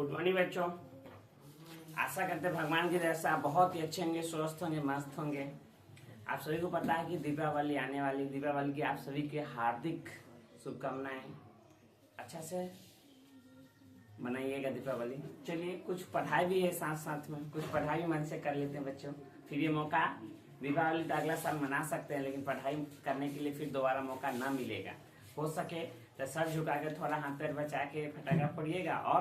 Good morning बच्चों। आशा करते हैं भगवान की दया से आप बहुत ही अच्छे होंगे, स्वस्थ होंगे, मस्त होंगे। आप सभी को पता है कि दीपावली आने वाली, दीपावली की आप सभी के हार्दिक शुभकामनाएं। अच्छा से मनाइएगा दीपावली। चलिए, कुछ पढ़ाई भी है साथ साथ में, कुछ पढ़ाई भी मन से कर लेते हैं बच्चों। फिर ये मौका, दीपावली तो अगला साल मना सकते हैं, लेकिन पढ़ाई करने के लिए फिर दोबारा मौका ना मिलेगा। हो सके तो सर झुका के थोड़ा हाथ पैर बचा के फटाखा फोड़िएगा और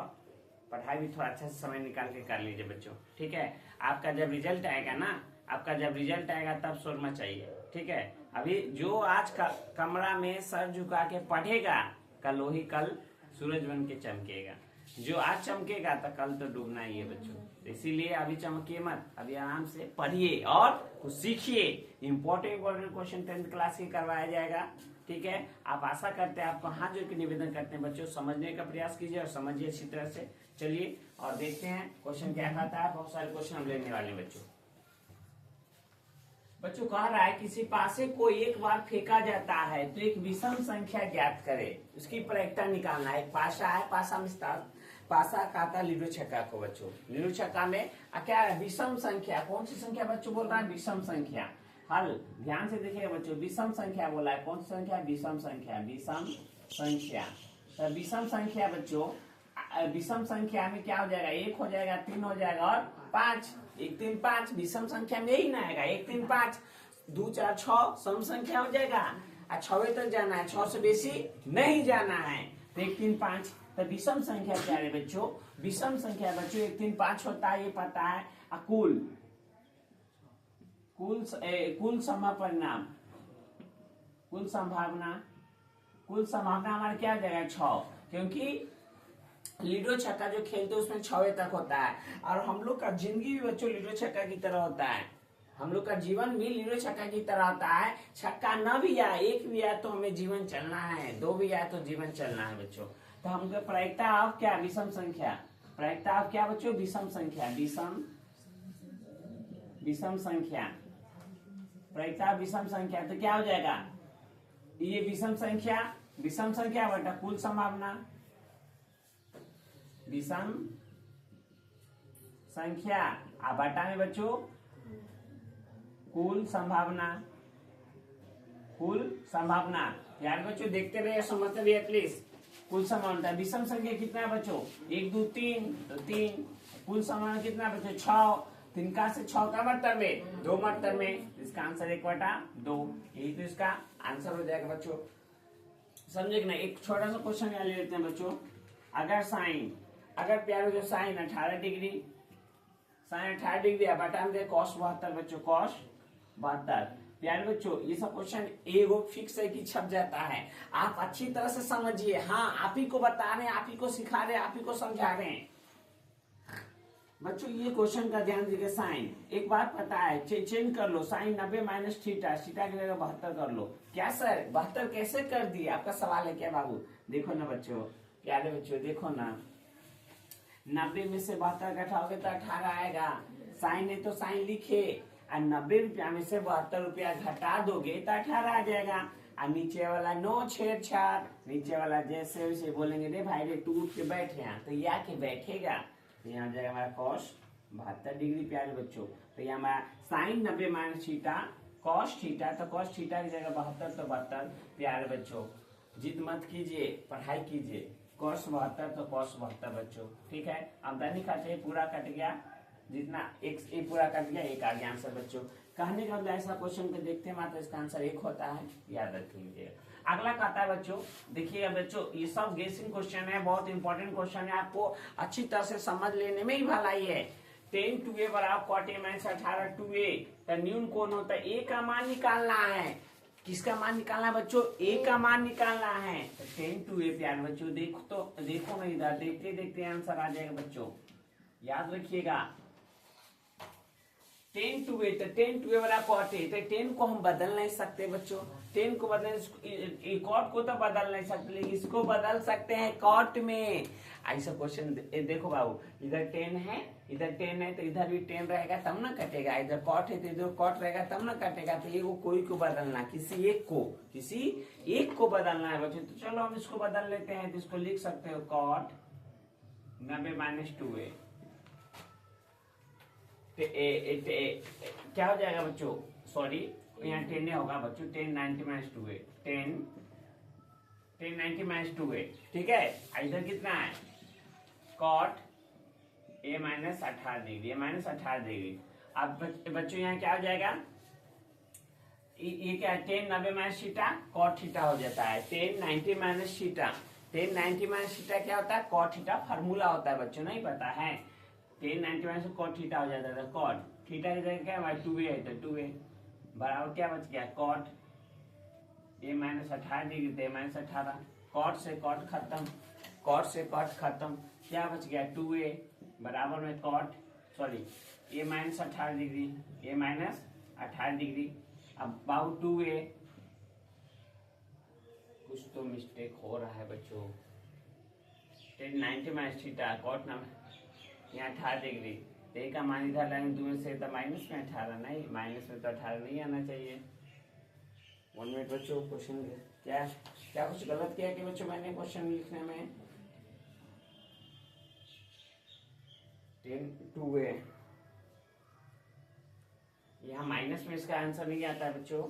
पढ़ाई भी थोड़ा अच्छा से समय निकाल के कर लीजिए बच्चों, ठीक है। आपका जब रिजल्ट आएगा ना, आपका जब रिजल्ट आएगा तब शोर मचाइए, ठीक है। अभी जो आज कमरा में सर झुका के पढ़ेगा, कल वही कल सूरज बन के चमकेगा। जो आज चमकेगा तो कल तो डूबना ही है बच्चों। तो इसीलिए अभी चमकिए मत, अभी आराम से पढ़िए और कुछ सीखिए। इम्पोर्टेंट क्वेश्चन 10th क्लास के करवाया जाएगा, ठीक है। आप आशा करते हैं, आपको हाथ जोड़ के निवेदन करते हैं बच्चों, समझने का प्रयास कीजिए और समझिए अच्छी तरह से। चलिए और देखते हैं क्वेश्चन क्या कहता है। बहुत सारे क्वेश्चन हम लेने वाले हैं बच्चों। कह रहा है किसी पासे को एक बार फेंका जाता है तो एक विषम संख्या ज्ञात करे, उसकी प्रायिकता निकालना है। पासा है, पासा में पासा कहता है लीडो छक्का को बच्चों। लीडो छक्का में क्या है? विषम संख्या। कौन सी संख्या बच्चों बोल रहा है? विषम संख्या। हल ध्यान से देखिएगा बच्चों, विषम संख्या बोला है। कौन सी संख्या? विषम संख्या। विषम संख्या, तो विषम संख्या बच्चों, विषम संख्या में क्या हो जाएगा? 1 हो जाएगा, 3 हो जाएगा और 5। 1 3 5 विषम संख्या में यही ना आएगा। 1 3 5 2 4 6 सम संख्या हो जाएगा। 6वें तक जाना है, 6 से बेसी नहीं जाना है। तो 1 3 5 तो विषम संख्या क्या है बच्चों? विषम संख्या बच्चों 1 3 5 होता है, ये पता है। कुल समापरिणाम, कुल संभावना हमारा क्या हो जाएगा? 6, क्योंकि लीडो छक्का जो खेलते हैं उसमें 6वें तक होता है। और हम लोग का जिंदगी भी बच्चों लीडो छक्का की तरह होता है। हम लोग का जीवन भी लीडो छक्का की तरह होता है। छक्का न भी आए, 1 भी आए तो हमें जीवन चलना है, 2 भी आए तो जीवन चलना है बच्चों। तो हमको प्रायिकता ऑफ क्या? विषम संख्या। प्रायिकता ऑफ क्या बच्चों? विषम संख्या। विषम संख्या, प्रायिकता विषम संख्या। तो क्या हो जाएगा? ये विषम संख्या बेटा कुल संभावना, विषम संख्या बटा में बच्चों कुल संभावना। यार बच्चों देखते रहिए, समझते रहिए प्लीज। कुल संभावना, विषम संख्या कितना है बच्चों? 1 2 3 तो 3। कुल संभावना कितना बच्चों? 6। 3 का से 6 का मतलब में 2 मतलब में, इसका आंसर 1/2। यही तो इसका आंसर हो जाएगा बच्चों। समझे कि नहीं? एक छोटा सा क्वेश्चन यहाँ ले लेते हैं बच्चों। अगर प्यारे जो साइन 18 डिग्री, साइन 18 डिग्री है, बटा में कॉस 72 बच्चों, कॉस 72। प्यारे बच्चों ये सब क्वेश्चन एगो फिक्स है कि छप जाता है। आप अच्छी तरह से समझिए। हाँ, आप ही को बता रहे हैं, आप ही को सिखा रहे हैं, आप ही को समझा रहे हैं बच्चों। ये क्वेश्चन का ध्यान दीजिए। साइन, एक बात पता है, चेंज कर लो। साइन 90 माइनस थीटा, थीटा की जगह 72 कर लो। क्या सर 72 कैसे कर दिया? आपका सवाल है क्या बाबू? देखो ना बच्चों, प्यारे बच्चों देखो ना, 90 में से 72 घटाओगे तो 18 आएगा। साइन है तो साइन लिखे, और 90 रुपया में से 72 रुपया घटा दोगे तो 18 आ जाएगा। और नीचे वाला नो छेड़छाड़, नीचे वाला जैसे वैसे बोलेंगे रे भाई रे तू उठ के बैठ यहाँ, तो ये आके बैठेगा। यहाँ जाएगा हमारा कॉस 72 डिग्री प्यारे बच्चों। तो ये हमारा sine 90 minus theta cos theta, तो कॉस थीटा की जगह 72 तो 72 प्यारे बच्चों। जिद मत कीजिए, पढ़ाई कीजिए। कॉस 72 तो कॉस 72 बच्चों, ठीक है। आमदनी काटे, पूरा कट गया, जितना एक पूरा कट गया, एक आ गया आंसर बच्चों। कहने का मतलब ऐसा क्वेश्चन पे देखते हैं मात्र इसका आंसर 1 होता है, याद रख लीजिएगा। अगला कहता है बच्चों, देखिएगा बच्चों, ये सब गेसिंग क्वेश्चन है, बहुत इंपॉर्टेंट क्वेश्चन है, आपको अच्छी तरह से समझ लेने में ही भलाई है। 10 2a बराबर cot a माइनस 18 2a, तो न्यून कौन होता है? a का मान निकालना है। किसका मान निकालना है बच्चों? a का मान निकालना है। तो 10 2a प्यारे बच्चों देखो ना, इधर देखते देखते आंसर आ जाएगा बच्चों, याद रखिएगा। 10 2a, तो 10 2a बराबर cot a, तो 10 को हम बदल नहीं सकते बच्चों। 10 को बदल, कॉट को तो बदल नहीं सकते, लेकिन इसको बदल सकते हैं कॉट में। ऐसा क्वेश्चन देखो बाबू, इधर 10 है, इधर 10 है, तो इधर भी 10 रहेगा तब ना कटेगा। इधर कॉट है तो इधर कॉट रहेगा तब ना कटेगा। तो ये कोई को बदलना, किसी एक को बदलना है बच्चों। तो चलो हम इसको बदल लेते हैं, तो इसको लिख सकते हो कॉट 90 माइनस 2a क्या हो जाएगा बच्चों, सॉरी यहाँ 10 होगा बच्चों, 10 90 माइनस 2a 10 90 माइनस 2a, ठीक है। इधर कितना है, cot a minus 18 degree, a minus 18 degree. अब बच्चों यहाँ क्या हो जाएगा, ये क्या है, 10 90 माइनस थीटा कॉट थीटा हो जाता है। 10 90 माइनस थीटा, 10 90 माइनस थीटा क्या होता है, कॉट थीटा फार्मूला होता है बच्चों, नहीं पता है। 10 90 माइनस कॉट थीटा हो जाता है, कॉट थीटा की जगह क्या है, 2a है तो 2a बराबर क्या बच गया, कॉट a माइनस 18 डिग्री थे माइनस 18, कॉट से कॉट खत्म, कॉट से कॉट खत्म, क्या बच गया 2a बराबर में cot, sorry a minus 18 degree, a minus 18 degree. अब बाबू 2a, कुछ तो मिस्टेक हो रहा है बच्चों, 10 90 माइनस थीटा कॉट ना यहाँ 18 डिग्री, a का मान इधर लाएंगे 2 से तो माइनस में 18, नहीं माइनस में तो 18 नहीं आना चाहिए। 1 मिनट बच्चों, क्वेश्चन क्या क्या कुछ गलत किया कि बच्चों मैंने क्वेश्चन लिखने में, 10 2a यहाँ माइनस में इसका आंसर नहीं आता है बच्चों,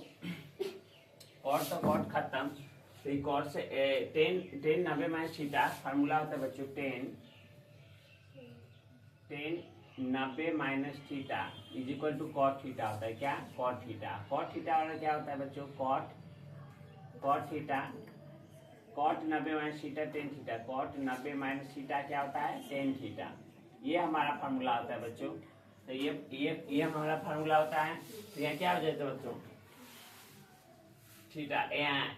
कॉट तो कॉट खत्म, तो ये कॉट से 10 90 माइनस थीटा फार्मूला होता है बच्चों, 10 90 minus theta is equal to cot theta होता है, क्या कॉट थीटा, कॉट थीटा वाला क्या होता है बच्चों, cot theta, cot 90 minus theta tan theta, cot 90 minus theta क्या होता है, टेन थीटा, ये हमारा फार्मूला होता है बच्चों। तो ये हमारा फार्मूला होता है। तो यहाँ क्या हो जाता है बच्चों, थीटा यहाँ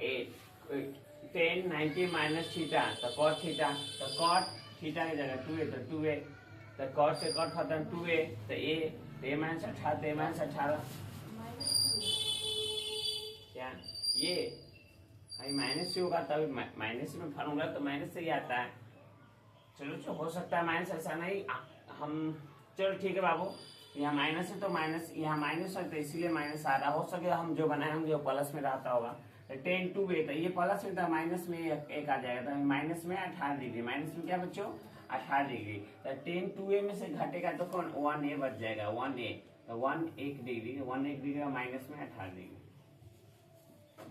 10 90 माइनस थीटा तो कॉट थीटा, तो कॉट थीटा की जगह 2a तो 2a, तो कॉट से कॉट खत्म 2a तो a माइनस 18 तो a माइनस 18 क्या ये माइनस से होगा, तभी माइनस में फार्मूला तो माइनस से ही आता है। चलो हो सकता है माइनस, ऐसा नहीं हम, चलो ठीक है बाबू, यहाँ माइनस है तो माइनस, यहाँ माइनस है तो इसीलिए माइनस आ रहा, हो सके हम जो बनाए होंगे वो प्लस में रहता होगा। तो 10 2a तो ये प्लस में था, माइनस में एक आ जाएगा, तो माइनस में 18 डिग्री, माइनस में क्या बच्चों 18 डिग्री, तो 10 2a में से घटेगा तो कौन 1a बच जाएगा, 1a तो 1 1 डिग्री, 1 1 डिग्री माइनस में 18 डिग्री,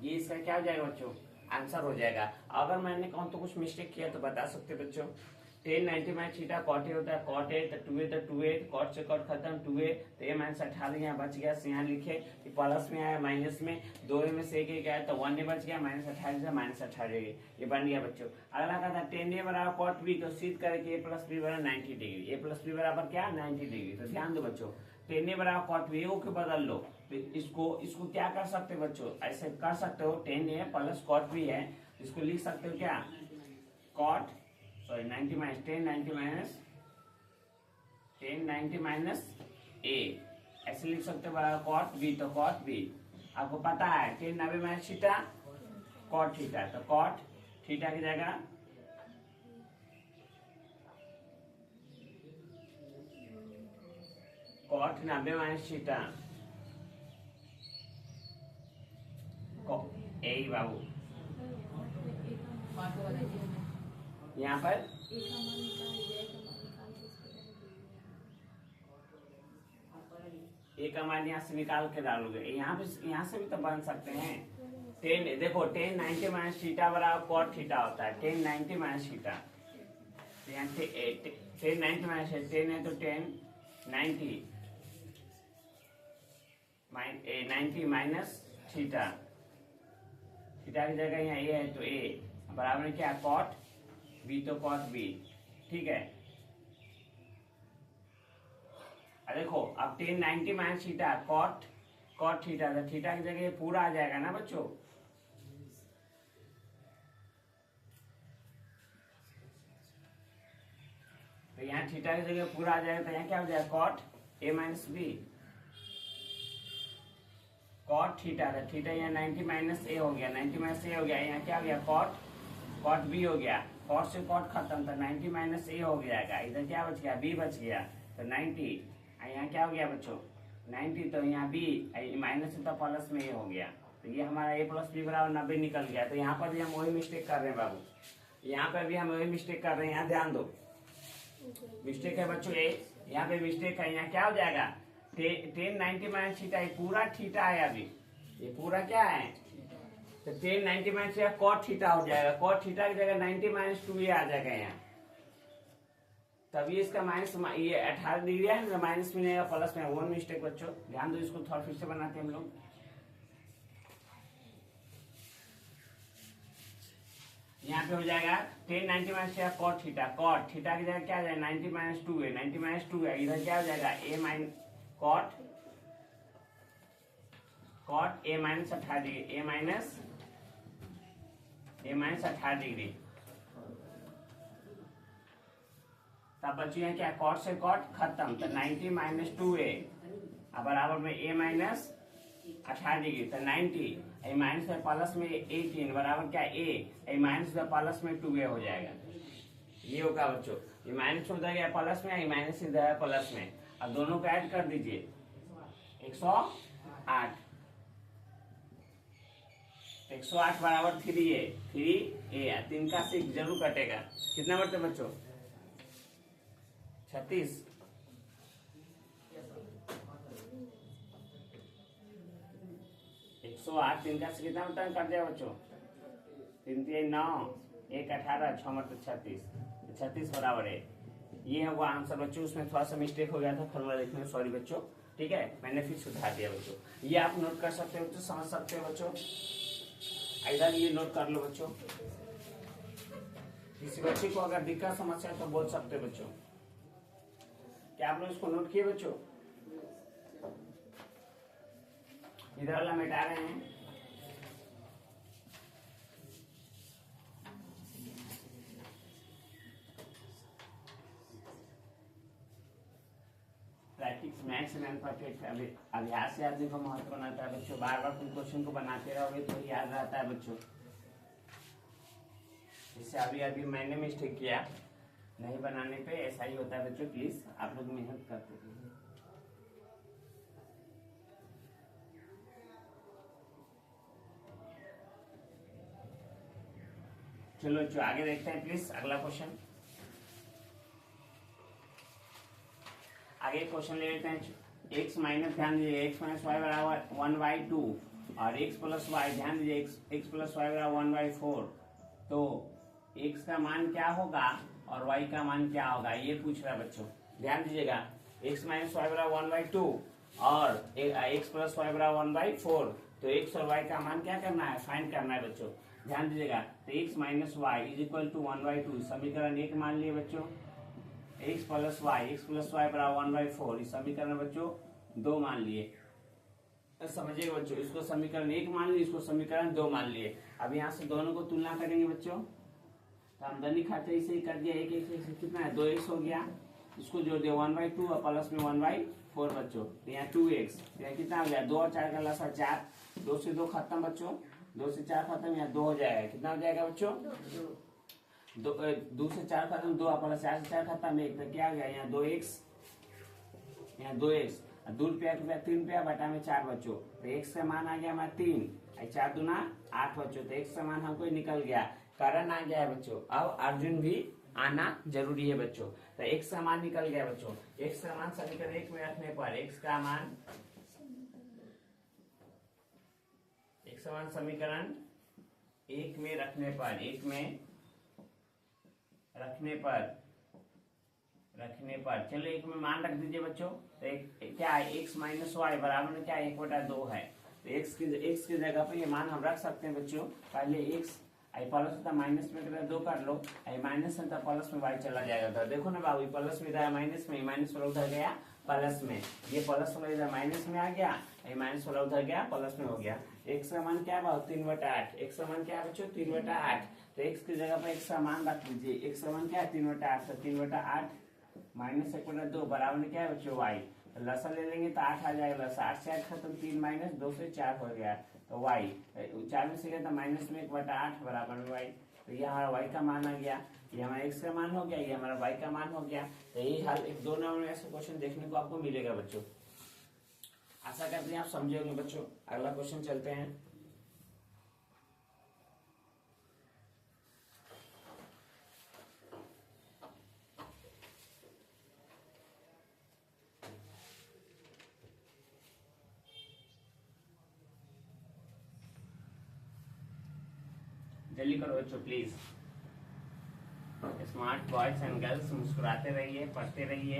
ये इसका क्या हो जाएगा बच्चों, आंसर हो जाएगा। अगर मैंने कहूँ तो कुछ मिस्टेक किया तो बता सकते बच्चों। 10 90 माइनस थीटा कॉट ए होता है, कॉट ए तो 2a तो 2a, कॉट से कॉट खत्म 2a, तो a माइनस 18 यहाँ बच गया, यहाँ लिखे प्लस में आया माइनस में, 2a में से एक आया तो 1a बच गया, माइनस 18 से माइनस 18 ये बन गया बच्चों। अगला कहा था 10a बराबर कॉट बी, तो सिद्ध करके a प्लस बी बराबर 90 डिग्री, a प्लस बी बराबर क्या 90 डिग्री। तो ध्यान दो बच्चों, 10a बराबर कॉट बी को बदल लो, तो इसको क्या कर सकते बच्चों, ऐसे कर सकते हो 10a प्लस कॉट बी है, इसको लिख सकते हो क्या cot, sorry 90 minus 10 90 minus a, ऐसे लिख सकते हो कॉट बी, तो कॉट बी आपको पता है 10 90 माइनस थीटा कॉट थीटा, तो कॉट थीटा की जगह कॉट 90 माइनस थीटा, यही बाबू यहाँ पर एक मान यहाँ से निकाल के डालोगे, यहाँ से भी तो बन सकते हैं। 10 देखो 10 90 माइनस थीटा बराबर कॉट थीटा होता है, 10 90 माइनस थीटा, यहाँ 10 90 माइनस 10 है तो 10 90 माइनस थीटा, थीटा की जगह यहाँ a है तो a बराबर क्या कॉट बी, तो कॉट बी, ठीक है। देखो अब 10 90 माइनस थीटा कॉट थीटा, तो थीटा की जगह पूरा आ जाएगा ना बच्चों, तो यहाँ थीटा की जगह पूरा आ जाएगा, तो यहाँ क्या हो जाएगा cot A minus B, cot theta, तो थीटा यहाँ 90 माइनस ए हो गया, 90 माइनस ए हो गया, यहाँ क्या हो गया कॉट बी हो गया, कॉट से कॉट खत्म, तो 90 माइनस ए हो जाएगा, इधर क्या बच गया बी बच गया, तो 90, यहाँ क्या हो गया बच्चों 90, तो यहाँ बी माइनस तो प्लस में ए हो गया, तो ये हमारा ए प्लस बी बराबर 90 निकल गया। तो यहाँ पर भी हम वही मिस्टेक कर रहे हैं बाबू, यहाँ पर भी हम वही मिस्टेक कर रहे हैं, यहाँ ध्यान दो, मिस्टेक है बच्चों ये, यहाँ पे मिस्टेक है। यहाँ क्या हो जाएगा, 10 90 माइनस थीटा, ये पूरा थीटा है अभी, ये पूरा क्या है, तो 10 90 माइनस कॉट थीटा हो जाएगा। कॉट थीटा की जगह 90 माइनस 2 आ जाएगा यहाँ, तभी इसका माइनस, ये 18 डिग्री है ना, माइनस में नहीं प्लस में। वन मिस्टेक बच्चों, ध्यान दो, इसको थोड़ा फिर से बनाते हैं हम लोग। यहाँ पे हो जाएगा 10 90 minus cot theta, cot theta की जगह क्या आ जाएगा 90 माइनस 2 है, 90 माइनस 2 है, इधर क्या हो जाएगा A minus cot A minus 18 degree, A minus 18 degree. तब बच्चों यहाँ क्या, कॉट से कॉट खत्म, तो 90 माइनस 2a अब बराबर में a माइनस 18 डिग्री, तो 90 ए माइनस में प्लस में 18 बराबर क्या a माइनस में प्लस में 2a हो जाएगा। ये होगा बच्चों, ये माइनस उधर गया प्लस में, माइनस इधर है प्लस में। अब दोनों को ऐड कर दीजिए, 108 बराबर 3a, 3a 3 का 6 जरूर कटेगा। कितना बढ़ते बच्चों, 36। सौ 8 3 का कितना मतलब कर दिया बच्चों, 3 3 9 1 18 6 मतलब 36, 36 बराबर है। ये होगा आंसर बच्चों। उसमें थोड़ा सा मिस्टेक हो गया था फॉर्मूला लिखने में, सॉरी बच्चों, ठीक है, मैंने फिर सुधार दिया बच्चों। ये आप नोट कर सकते हो बच्चों, समझ सकते हो बच्चों, इधर ये नोट कर लो बच्चों। किसी बच्चे को अगर दिक्कत समस्या है तो बोल सकते हो बच्चों। क्या आप लोग इसको नोट किए बच्चों? इधर वाला मिटा रहे हैं, प्रैक्टिस मैथ्स एंड परफेक्ट अभ्यास से आदमी को महत्व बनाता है बच्चों। बार बार तुम क्वेश्चन को बनाते रहोगे तो याद रहता है बच्चों। जैसे अभी मैंने मिस्टेक किया, नहीं बनाने पे ऐसा ही होता है बच्चों। प्लीज आप लोग मेहनत करते रहिए। चलो बच्चों आगे देखते हैं प्लीज, अगला क्वेश्चन। आगे क्वेश्चन ले लेते हैं। x माइनस, ध्यान दीजिए, x माइनस वाई बराबर 1/2 और x प्लस वाई, ध्यान दीजिए, x प्लस वाई बराबर 1/4। तो x का मान क्या होगा और y का मान क्या होगा, ये पूछ रहा है बच्चों। ध्यान दीजिएगा, x माइनस वाई बराबर 1/2 और x प्लस वाई बराबर 1/4। तो x और y का मान क्या करना है, फाइंड करना है बच्चों। ध्यान दीजिएगा, तो x minus y is equal to 1/2 समीकरण 1 मान लिए बच्चों। x प्लस वाई बराबर 1/4 इस समीकरण बच्चों 2 मान लिए। समझिएगा बच्चों, इसको समीकरण 1 मान लिए, इसको समीकरण 2 मान लिए। अब यहाँ से दोनों को तुलना करेंगे बच्चों, तो आमदनी खाते इसे कर दिया, एक कितना है 2x हो गया, इसको जोड़ दिया 1/2 और प्लस में 1/4 बच्चों, तो यहाँ 2x, यहाँ कितना हो गया 2 और 4 का लसा 4, 2 से 2 खत्म बच्चों, 2 से 4 खत्म, यहाँ 2 हो जाएगा। कितना हो जाएगा बच्चों, 2 से 4 खत्म, 2 प्लस 4 से 4 खत्म 1, तो क्या हो गया यहाँ 2x, यहाँ 2x 2 रुपया 3 रुपया बटा में 4 बच्चों, तो x का मान आ गया हमारा 3, 4 दूना 8 बच्चों, तो x का मान हमको निकल गया, कारण आ गया है बच्चों। अब अर्जुन भी आना जरूरी है बच्चों, तो x का मान निकल गया बच्चों। x का मान समीकरण 1 में रखने पर x का मान समीकरण 1 में रखने पर, 1 में रखने पर चलो 1 में मान रख दीजिए बच्चों। तो क्या है x माइनस वाई बराबर में क्या 1/2 है, तो x की जगह पर ये मान हम रख सकते हैं बच्चों। पहले x आई प्लस होता माइनस में 2 कर लो, आई माइनस में प्लस में y चला जाएगा। तो देखो ना बाबू, प्लस में इधर माइनस में, माइनस वाला उधर गया प्लस में, ये प्लस वाला इधर माइनस में आ गया, आई माइनस वाला उधर गया प्लस में हो गया। x का मान क्या है 3/8, x का मान क्या है बच्चों 3/8, तो x की जगह पर x का मान रख लीजिए। x का मान क्या है 3/8, तो 3/8 माइनस 1/2 बराबर में क्या है बच्चों y, तो लसा ले लेंगे तो 8 आ जाएगा, लसा 8 से 8 खत्म, 3 माइनस 2 से 4 हो गया, तो y 4 में से गया तो माइनस में 1/8 बराबर में y, तो ये हमारा y का मान आ गया, ये हमारा x का मान हो गया, ये हमारा y का मान हो गया। तो यही हल 1-2 नंबर में ऐसे क्वेश्चन देखने को आपको मिलेगा बच्चों। आशा करते हैं आप समझे होंगे बच्चों। अगला क्वेश्चन चलते हैं। जल्दी करो बच्चों please. Smart boys and girls मुस्कुराते रहिए, पढ़ते रहिए।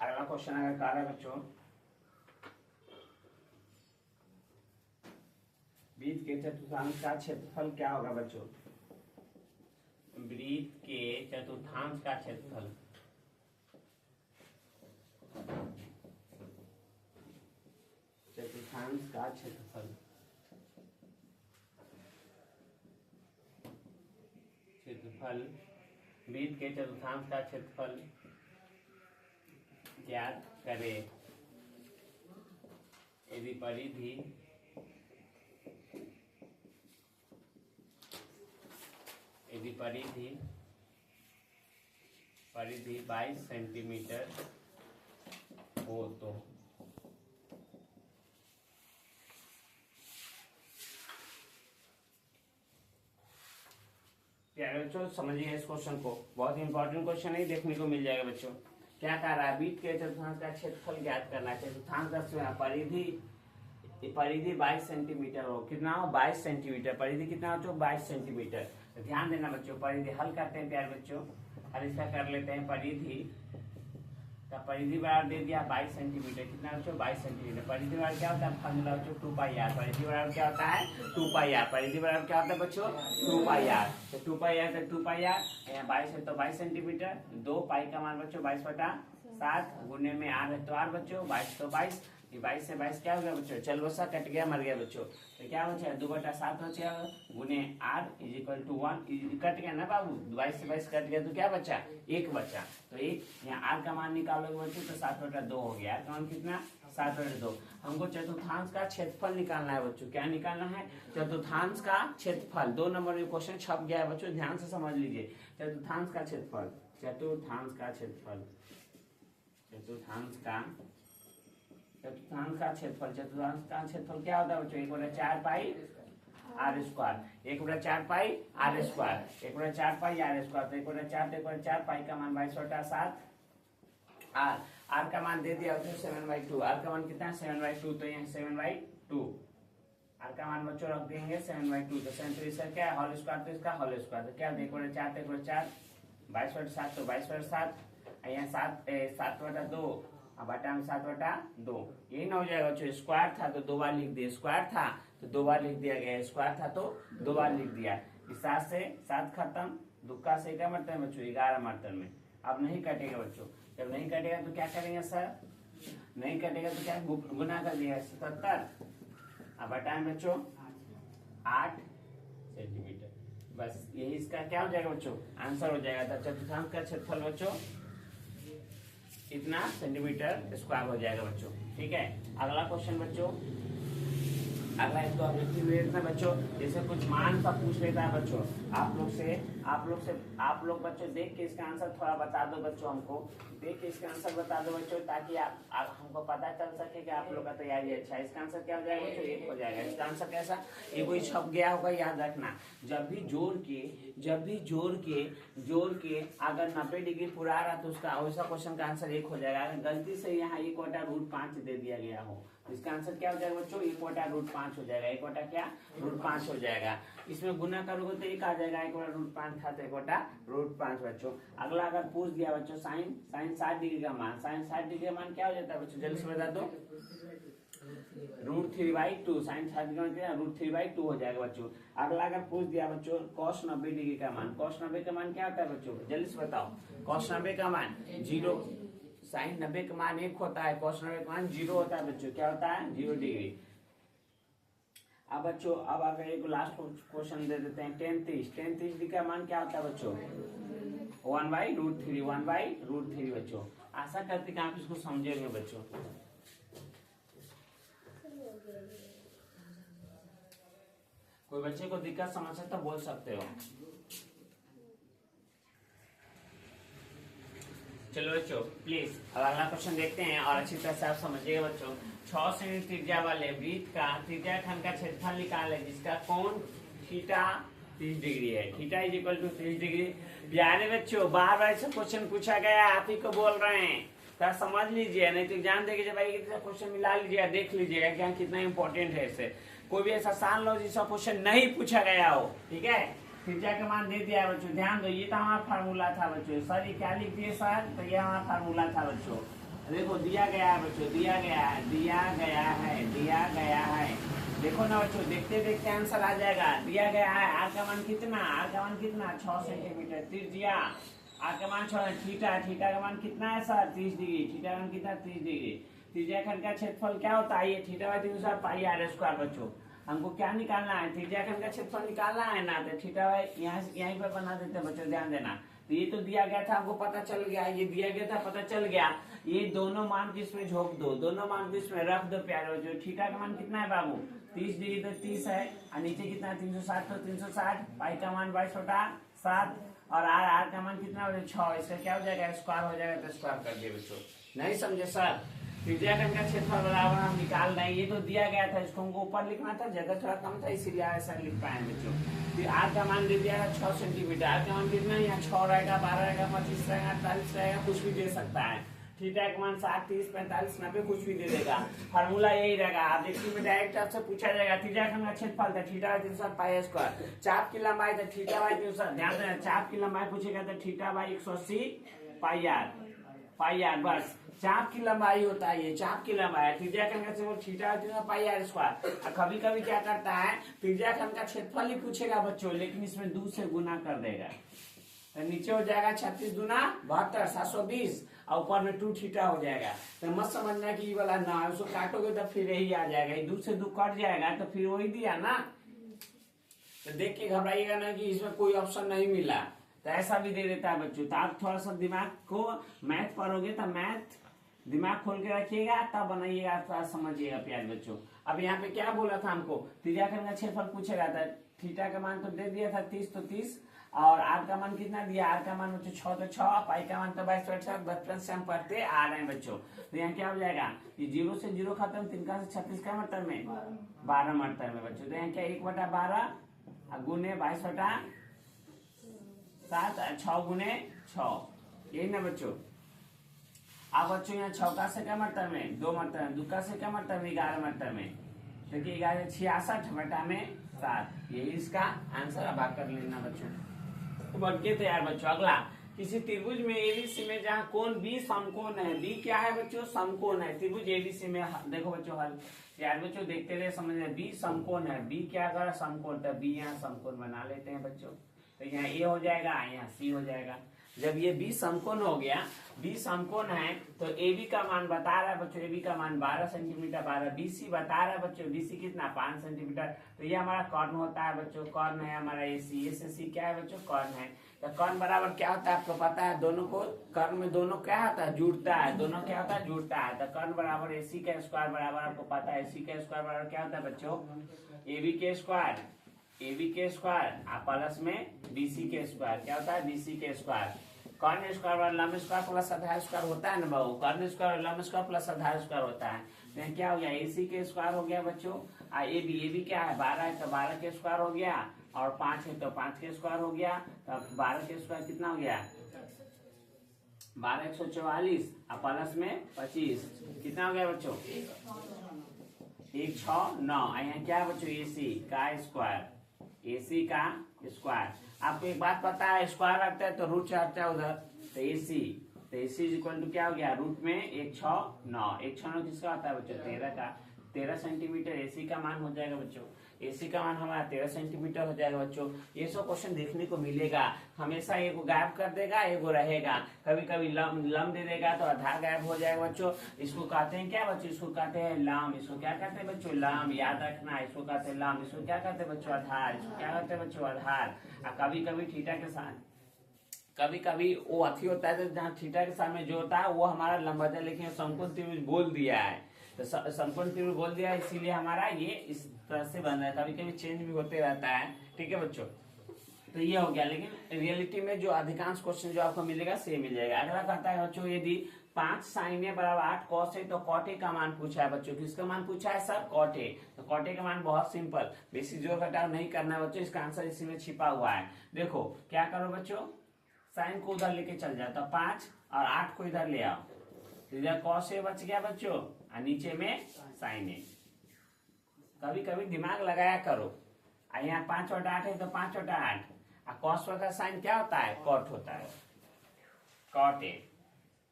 अगला क्वेश्चन अगर कर रहे बच्चों, वृत्त के चतुर्थांश का क्षेत्रफल क्या होगा बच्चों? वृत्त के चतुर्थांश का क्षेत्रफल, चतुर्थांश का क्षेत्रफल, क्षेत्रफल वृत्त के चतुर्थांश का क्षेत्रफल ज्ञात करें। यदि परिधि परिधि 22 सेंटीमीटर हो तो प्यारे बच्चों समझिए इस क्वेश्चन को, बहुत इंपॉर्टेंट क्वेश्चन है, देखने को मिल जाएगा बच्चों। क्या कह रहा है? वृत्त के चतुर्थांश का क्षेत्रफल ज्ञात करना है। चतुर्थांश का परिधि 22 सेंटीमीटर हो, कितना हो? 22 सेंटीमीटर। परिधि कितना हो? 22 सेंटीमीटर। तो ध्यान देना बच्चों, परिधि हल करते हैं प्यारे बच्चों, और इसका कर लेते हैं परिधि बराबर दे दिया 22 सेंटीमीटर, कितना बच्चों? 22 सेंटीमीटर। परिधि बराबर क्या होता है? फॉर्मूला बच्चों 2πr। परिधि बराबर क्या होता है? 2πr। परिधि बराबर क्या होता है बच्चों? 2πr। तो 2πr तो 2πr, यहाँ 22 है तो 22 सेंटीमीटर, 2 पाई का मान बच्चों 22/7, गुने में r है तो r बच्चों, 22 तो 22, ये 22 से 22 क्या हो गया बच्चों? चल बसा कट गया, मर गया बच्चों। तो क्या बचा? 2/7 बचा, गुने r इज इक्वल टू 1, कट गया ना बाबू, 22 से 22 कट गया तो क्या बचा? 1 बचा। तो 1 यहाँ r का मान निकालोगे बच्चों तो 7/2 हो गया। r का मान कितना? 7/2। हमको चतुर्थांश का क्षेत्रफल निकालना है बच्चों। क्या निकालना है? चतुर्थांश का क्षेत्रफल। 2 नंबर में क्वेश्चन छप गया है बच्चों, ध्यान से समझ लीजिए। चतुर्थांश का क्षेत्रफल, चतुर्थांश का क्षेत्रफल, चतुर्थांश का क्षेत्रफल क्या होता है बच्चों? 1/4 पाई r स्क्वायर, 1/4 पाई r स्क्वायर, 1/4 पाई r स्क्वायर। तो 1/4 पाई का मान 22/7, r का मान दे दिया बच्चों 7/2। r का मान कितना है? 7/2। तो यहाँ 7/2 r का मान बच्चों रख देंगे 7/2। तो 7 तो इसका क्या है? होल स्क्वायर, तो इसका होल स्क्वायर। तो क्या 1/4 तो 1/4, 22/7 तो 22/7, यहाँ 7/2, बटा में 7/2, यही ना हो जाएगा बच्चों। स्क्वायर था तो 2 बार लिख दिया, स्क्वायर था तो 2 बार लिख दिया गया, स्क्वायर था तो 2 बार लिख दिया। इस 7 से 7 खत्म, दुक्का से क्या मरता है बच्चों? 11 मरतन में। अब नहीं कटेगा बच्चों, जब नहीं कटेगा तो क्या करेंगे सर? नहीं कटेगा तो क्या गुना कर दिया 77, अब बटा में बच्चों 8 सेंटीमीटर। बस यही इसका क्या हो जाएगा बच्चों? आंसर हो जाएगा। तो चतुर्थांश का क्षेत्रफल बच्चों इतना सेंटीमीटर स्क्वायर हो जाएगा बच्चों। ठीक है, अगला क्वेश्चन बच्चों, अगला इसको ऑब्जेक्टिव देखना बच्चों। जैसे कुछ मान का पूछ लेता है बच्चों, आप लोग बच्चों देख के इसका आंसर थोड़ा बता दो बच्चों, हमको देख के इसका आंसर बता दो बच्चों, ताकि आप हमको पता चल सके कि आप लोग का तैयारी अच्छा है। इसका आंसर क्या हो जाएगा बच्चों? 1 हो जाएगा। इसका आंसर कैसा? ये कोई छप गया होगा, याद रखना। जब भी जोड़ के अगर 90 डिग्री पूरा आ रहा तो उसका वैसा क्वेश्चन का आंसर 1 हो जाएगा। अगर गलती से यहाँ 1/√5 दे दिया गया हो तो इसका आंसर क्या हो जाएगा बच्चों? 1/√5 हो जाएगा। 1/क्या? √5 हो जाएगा। इसमें गुना करोगे तो 1 आ जाएगा, 1/√5 था तो 1/√5 बच्चों। अगला अगर पूछ दिया बच्चों साइन 60 डिग्री का मान, साइन 60 डिग्री का मान क्या हो जाता है बच्चों? जल्दी से बता दो। √3/2, साइन 60 डिग्री का मान √3/2 हो जाएगा बच्चों। अगला अगर पूछ दिया बच्चों cos 90 डिग्री का मान, cos 90 का मान क्या होता है बच्चों? जल्दी से बताओ। cos 90 का मान 0, साइन 90 का मान 1 होता है, cos 90 का मान 0 होता है बच्चों। क्या होता है? 0 डिग्री। अब बच्चों अब अगर एक लास्ट क्वेश्चन दे देते हैं, tan 30 डिग्री का मान क्या होता है बच्चों? 1/√3 बच्चों। आशा करते कि आप इसको समझेंगे बच्चों। कोई बच्चे को दिक्कत समस्या तो बोल सकते हो। चलो बच्चों प्लीज अब अगला क्वेश्चन देखते हैं और अच्छी तरह से आप समझिएगा बच्चों। 6 सेंटीमीटर त्रिज्या वाले वृत्त का त्रिज्याखंड का क्षेत्रफल निकाले जिसका कोण थीटा 30 डिग्री है। Theta is equal to 30 degree. प्यारे बच्चों बार बार से क्वेश्चन पूछा गया, आप ही को बोल रहे हैं, क्या समझ लीजिए, नहीं तो एग्जाम देके भाई क्वेश्चन मिला लीजिएगा, देख लीजिएगा क्या कितना इंपॉर्टेंट है इससे। कोई भी ऐसा सान लो जिसका क्वेश्चन नहीं पूछा गया हो, ठीक है। त्रिज्या का मान दे दिया है बच्चों, ध्यान दो, ये तो हमारा फार्मूला था बच्चों। सर ये क्या लिख दिए सर, तो ये हमारा फार्मूला था बच्चों। देखो दिया गया है बच्चों, दिया गया है, दिया गया है, दिया गया है। देखो ना बच्चों, देखते देखते आंसर आ जाएगा। दिया गया है आर का मान कितना, आर का मान कितना 6 सेंटीमीटर त्रिज्या, आर का मान 6, थीटा, थीटा का मान कितना है सर 30 डिग्री, थीटा का मान कितना 30 डिग्री। त्रिज्याखंड का क्षेत्रफल क्या होता है, ये theta by 360 pi r square बच्चों। हमको क्या निकालना है, त्रिज्याखंड का क्षेत्रफल निकालना है ना, तो थीटा बाई यहीं पर बना देते बच्चों, ध्यान देना। तो ये तो दिया गया था, हमको पता चल गया, ये दिया गया था, पता चल गया। ये दोनों मान को इसमें झोंक दो, दोनों मान को इसमें रख दो प्यारे बच्चों। थीटा का मान कितना है बाबू 30 डिग्री, तो 30 है, और नीचे कितना 360, तो 360, पाई का मान 22/7, और आर का मान कितना हो जाएगा 6, इसका क्या हो जाएगा स्क्वायर हो जाएगा, तो स्क्वायर कर दिए बच्चों। नहीं समझे सर, त्रिज्याखंड का क्षेत्रफल बराबर हम निकाल रहे हैं, ये तो दिया गया था, इसको हमको ऊपर लिखना था, जगह थोड़ा कम था इसीलिए ऐसा लिख पाए बच्चों। फिर आर का मान दे दिया है 6 सेंटीमीटर, आर का मान कितना है, यहाँ 6 रहेगा, 12 रहेगा, 25 रहेगा, 48 रहेगा, कुछ भी दे सकता है। थीटा का मान 60, 30, 45, 90 कुछ भी दे देगा। फार्मूला यही रहेगा, आप देखिए में डायरेक्ट आपसे पूछा जाएगा त्रिज्याखंड का क्षेत्रफल था थीटा बाई 360 पाई स्क्वायर, चाप की लंबाई था थीटा बाई 360, ध्यान देना चाप की लंबाई पूछेगा तो थीटा बाई 180 पाई आर, बस चाप की लंबाई होता है, ये चाप की लंबाई। त्रिज्याखंड का क्षेत्रफल theta by pi r square. कभी कभी क्या करता है, त्रिज्याखंड का क्षेत्रफल ही पूछेगा बच्चों, लेकिन इसमें 2 से गुना कर देगा, तो नीचे हो जाएगा 36 दूना 72, 720, और ऊपर में 2 थीटा हो जाएगा। तो मत समझना कि ये वाला ना, उसको काटोगे तो फिर यही आ जाएगा, 2 से 2 कट जाएगा, तो फिर वही दिया ना। तो देख के घबराइएगा ना कि इसमें कोई ऑप्शन नहीं मिला, तो ऐसा भी दे देता है बच्चों। तो आप थोड़ा सा दिमाग को मैथ पढ़ोगे तो मैथ दिमाग खोल के रखिएगा, तब बनाइएगा, थोड़ा समझिएगा प्यारे बच्चों। अब यहाँ पे क्या बोला था हमको, त्रिज्याखंड का क्षेत्रफल पूछेगा था, थीटा का मान तो दे दिया था 30, तो 30, और आर का मान कितना दिया, आर का मान बच्चों 6, तो 6, पाई का मान तो 22/7, बचपन से हम पढ़ते आ रहे हैं बच्चों। तो यहाँ क्या हो जाएगा, ये 0 से 0 खत्म, 3 का 36 का मतलब में 12 मतलब में बच्चों। तो यहाँ क्या 1/12 गुने 22/7, 6 गुने 6, यही ना बच्चों। अब बच्चों यहाँ 6 का से क्या मतलब में 2 मतलब में, 2 का से क्या मतलब में 11 मतलब में, देखिए 11 66/7, यही इसका आंसर। अब आप कर लेना बच्चों, तो बन के तैयार बच्चों। अगला, किसी त्रिभुज में एबीसी में जहाँ कोण बी समकोण है, बी क्या है बच्चों समकोण है, त्रिभुज एबीसी में देखो बच्चों हल, यार बच्चों देखते रहे समझ रहे, बी समकोण है, बी क्या कर समकोण, तो बी यहाँ समकोण बना लेते हैं बच्चों। तो यहाँ ए हो जाएगा, यहाँ सी हो जाएगा। जब ये बी समकोण हो गया, बी समकोण है, तो ए बी का मान बता रहा है बच्चों, ए बी का मान 12 सेंटीमीटर, 12, बी सी बता रहा है बच्चों, बी सी कितना 5 सेंटीमीटर। तो ये हमारा कर्ण होता है बच्चों, कर्ण है हमारा ए सी, ए से सी क्या है बच्चों कर्ण है। तो कर्ण बराबर क्या होता है आपको पता है, दोनों को कर्ण में दोनों क्या होता है जुड़ता है, दोनों क्या होता है जुड़ता है। तो कर्ण बराबर ए सी का स्क्वायर बराबर आपको पता है, ए सी का स्क्वायर बराबर क्या होता है बच्चों ए बी के स्क्वायर, ए बी के स्क्वायर प्लस में बी सी के स्क्वायर, क्या होता है बी सी के स्क्वायर। कर्ण स्क्वायर लंब स्क्वायर प्लस आधार स्क्वायर होता है ना बाबू, कर्ण स्क्वायर लंब स्क्वायर प्लस आधार स्क्वायर होता है। तो क्या हो गया ए सी के स्क्वायर हो गया बच्चों, ए बी क्या है 12 है, तो 12 के स्क्वायर हो गया, और 5 है तो 5 के स्क्वायर हो गया। तो 12 के स्क्वायर कितना हो गया 12 144, और प्लस में 25 कितना हो गया बच्चों 1 6 9। यहाँ क्या है बच्चों ए सी का स्क्वायर, ए सी का स्क्वायर। आपको एक बात पता है, स्क्वायर आता है तो रूट चढ़ता है उधर, तो ए सी, तो ए सी इक्वल टू क्या हो गया रूट में 1 6 9, 1 6 9 किसका होता है बच्चों 13 का, 13 सेंटीमीटर एसी का मान हो जाएगा बच्चों। एसी का मान हमारा 13 सेंटीमीटर हो जाएगा बच्चों। ये सब क्वेश्चन देखने को मिलेगा, हमेशा एगो गायब कर देगा एगो रहेगा, कभी कभी लम दे देगा तो आधार गायब हो जाएगा बच्चों। इसको कहते हैं क्या बच्चों, इसको कहते हैं लम, इसको क्या कहते हैं बच्चों लम, याद रखना। इसको कहते हैं लम, इसको क्या कहते हैं बच्चों आधार, इसको क्या कहते हैं बच्चों आधार। कभी कभी थीटा के साथ कभी कभी वो अथी होता है तो जहाँ थीटा के सामने जो होता है वो हमारा लंबा है, लेकिन समकोण त्रिभुज बोल दिया है, तो समकोण त्रिभुज बोल दिया है, इसीलिए हमारा ये इस तरह से बन रहा है। कभी कभी चेंज भी होते रहता है, ठीक है बच्चों। तो ये हो गया, लेकिन रियलिटी में जो अधिकांश क्वेश्चन जो आपको मिलेगा सेम मिल जाएगा। अगला कहता है बच्चों, यदि 5 साइन ए बराबर 8 कॉस ए, तो कॉट ए का मान पूछा है बच्चों। किसका मान पूछा है सर? Cot A. तो कॉट ए का मान बहुत सिंपल, बेसी जोड़ घटाव नहीं करना है बच्चों, इसका आंसर इसी में छिपा हुआ है। देखो क्या करो बच्चों, साइन को उधर लेके चल जाता, 5 और 8 को इधर ले आओ, इधर कॉस ए बच गया बच्चों और नीचे में साइन ए। कभी कभी दिमाग लगाया करो, यहाँ 5/8 है तो 5/8, और कॉस का साइन क्या होता है? कॉट होता है, कॉट ए।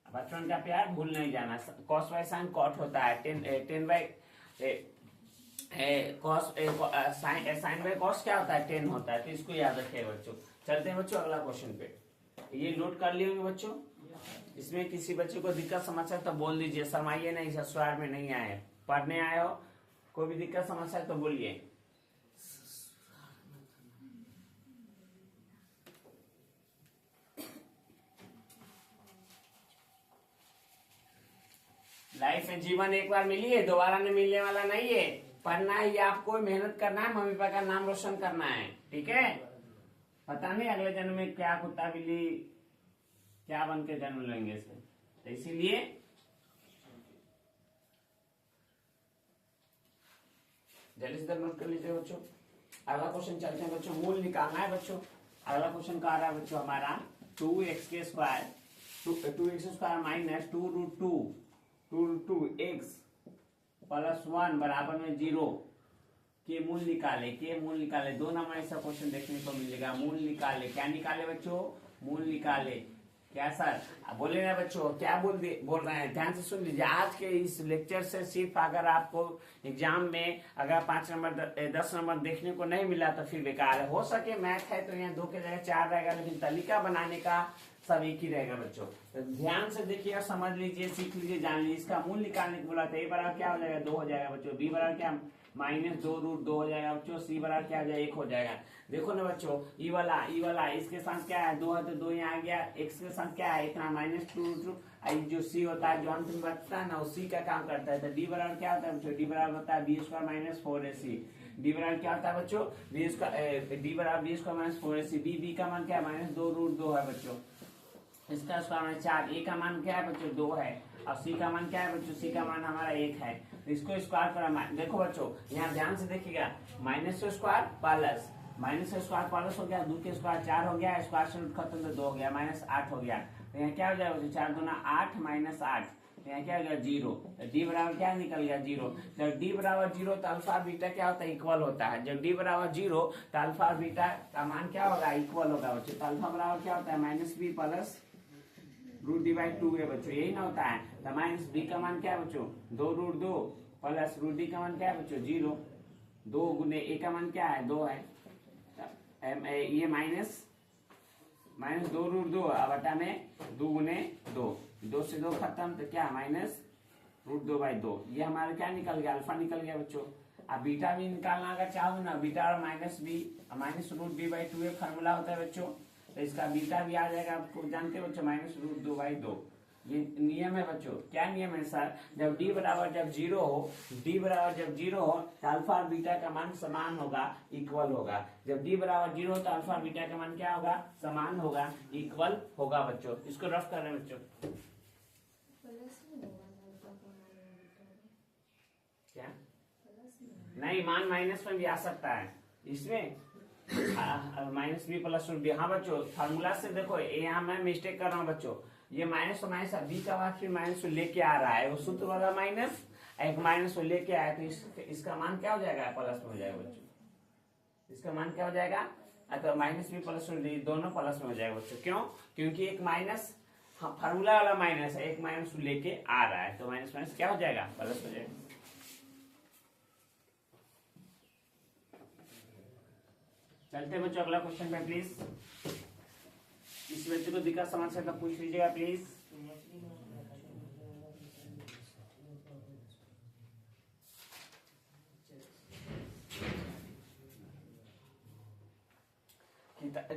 बचपन का प्यार भूल नहीं जाना, कॉस बाय साइन कॉट होता है, 10 by cos, sine by cos क्या होता है? 10 होता है, तो इसको याद रखिएगा बच्चों। चलते हैं बच्चों अगला क्वेश्चन पे, ये नोट कर लिए होंगे बच्चों। इसमें किसी बच्चे को दिक्कत समस्या तो बोल दीजिए, शर्माइए नहीं, ससुराल में नहीं आए, पढ़ने आए हो, कोई भी दिक्कत समस्या तो बोलिए। लाइफ में जीवन एक बार मिली है, दोबारा नहीं मिलने वाला नहीं है। पढ़ना है या आपको मेहनत करना है, मम्मी पापा का नाम रोशन करना है, ठीक है। पता नहीं अगले जन्म में क्या कुत्ता बिल्ली क्या बन के जन्म लेंगे इसमें, तो इसीलिए जल्दी से नोट कर लीजिए बच्चों। अगला क्वेश्चन चलते हैं बच्चों, मूल निकालना है बच्चों। अगला क्वेश्चन का आ रहा है बच्चों हमारा 2x² माइनस 2√2x प्लस 1 बराबर में 0 के मूल निकाले, के मूल निकाले। 2 नंबर ऐसा क्वेश्चन देखने को मिलेगा, मूल निकाले। क्या निकाले बच्चों? मूल निकाले। क्या सर बोले ना बच्चों, क्या बोल रहे हैं, ध्यान से सुन लीजिए। आज के इस लेक्चर से सिर्फ अगर आपको एग्जाम में अगर 5 नंबर 10 नंबर देखने को नहीं मिला तो फिर बेकार है। हो सके मैथ है तो यहाँ 2 के जगह 4 रहेगा, लेकिन तालिका बनाने का सब एक ही रहेगा बच्चों। तो ध्यान से देखिए और समझ लीजिए, सीख लीजिए, जान लीजिए। इसका मूल निकालने को बोला था, ए बराबर क्या हो जाएगा? 2 हो जाएगा बच्चों। बी बराबर क्या? -2√2 हो जाएगा बच्चों। सी बराबर क्या हो जाएगा? 1 हो जाएगा। देखो ना बच्चों, ई वाला इसके साथ क्या है? 2 है तो 2 यहाँ आ गया। एक्स के साथ क्या है? इतना -2√2। जो सी होता है जो अंत में बचता है ना, उसी का काम करता है। तो डी बराबर क्या होता है बच्चों? डी बराबर होता है b² - 4ac। डी बराबर क्या होता है बच्चों? डी बराबर b² - 4ac। बी का मान क्या है? -2√2 है बच्चों। इसका स्क्वायर 4। ए का मान क्या है बच्चों? 2 है। और सी का मान क्या है बच्चों? सी का मान हमारा 1 है। तो इसको स्क्वायर करा, देखो बच्चों यहाँ ध्यान से देखिएगा, -² प्लस हो गया, 2 के स्क्वायर 4 हो गया, स्क्वायर से रूट खत्म तो 2 हो गया, -8 हो गया। तो यहाँ क्या हो जाएगा बच्चों? 4 दूना 8 -8, तो यहाँ क्या हो गया? 0। तो डी बराबर क्या निकल गया? 0। जब डी बराबर 0 तो अल्फा बीटा क्या होता है? इक्वल होता है। जब डी बराबर 0 तो अल्फा बीटा का मान क्या होगा? इक्वल होगा बच्चों। तो अल्फा बराबर क्या होता है? -b प्लस √2 है बच्चों, यही ना होता है। तो -b का मान क्या है बच्चों? 2√2 प्लस √d का मान क्या है बच्चों? 0। 2 गुने a का मान क्या है? 2 है। ये -2√2 बटा में 2 गुने 2, 2 से 2 खत्म, तो क्या -√2/2। ये हमारा क्या निकल गया? अल्फा निकल गया बच्चों। अब बीटा भी निकालना अगर चाहो ना, बीटा और -b -√b/2 एक फार्मूला होता है बच्चों। तो इसका बीटा भी आ जाएगा, आपको जानते हो बच्चों, -√2/2। ये नियम है बच्चों। क्या नियम है सर? जब डी बराबर जब 0 हो, तो अल्फा और बीटा का मान समान होगा, इक्वल होगा। जब डी बराबर 0 हो तो अल्फा और बीटा का मान क्या होगा? समान होगा, इक्वल होगा बच्चों। इसको रफ कर रहे हैं बच्चों। क्या नहीं, मान माइनस में भी आ सकता है इसमें, -b प्लस √b। हाँ बच्चों, फार्मूला से देखो, यहाँ मैं मिस्टेक कर रहा हूँ बच्चों। ये माइनस तो माइनस, बी का बाद फिर माइनस लेके आ रहा है, वो सूत्र वाला माइनस, एक माइनस लेके आया, तो इसका मान क्या हो जाएगा? प्लस में हो जाएगा बच्चों। इसका मान क्या हो जाएगा? तो -b प्लस √b दोनों प्लस में हो जाएगा बच्चों। क्यों? क्योंकि एक माइनस फार्मूला वाला माइनस है, एक माइनस लेके आ रहा है, तो माइनस माइनस क्या हो जाएगा? प्लस हो जाएगा। चलते बच्चों अगला क्वेश्चन पे प्लीज। इस बच्चे को दिक्कत समस्या का पूछ लीजिएगा प्लीज।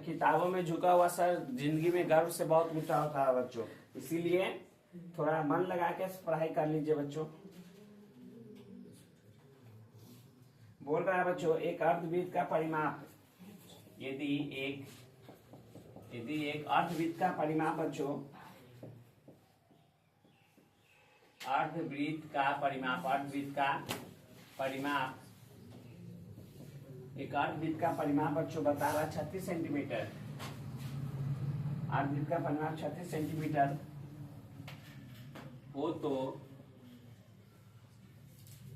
किताबों में झुका हुआ सर जिंदगी में गर्व से बहुत ऊंचा होता है बच्चों, इसीलिए थोड़ा मन लगा के पढ़ाई कर लीजिए बच्चों। बोल रहा है बच्चों, एक अर्धवृत्त का परिमाप, यदि एक अर्धवृत्त का परिमाप बच्चों अर्धवृत्त का परिमाप, अर्धवृत्त का परिमाप, एक अर्धवृत्त का परिमाप बच्चों बता रहा 36 सेंटीमीटर। अर्धवृत्त का परिमाप 36 सेंटीमीटर हो तो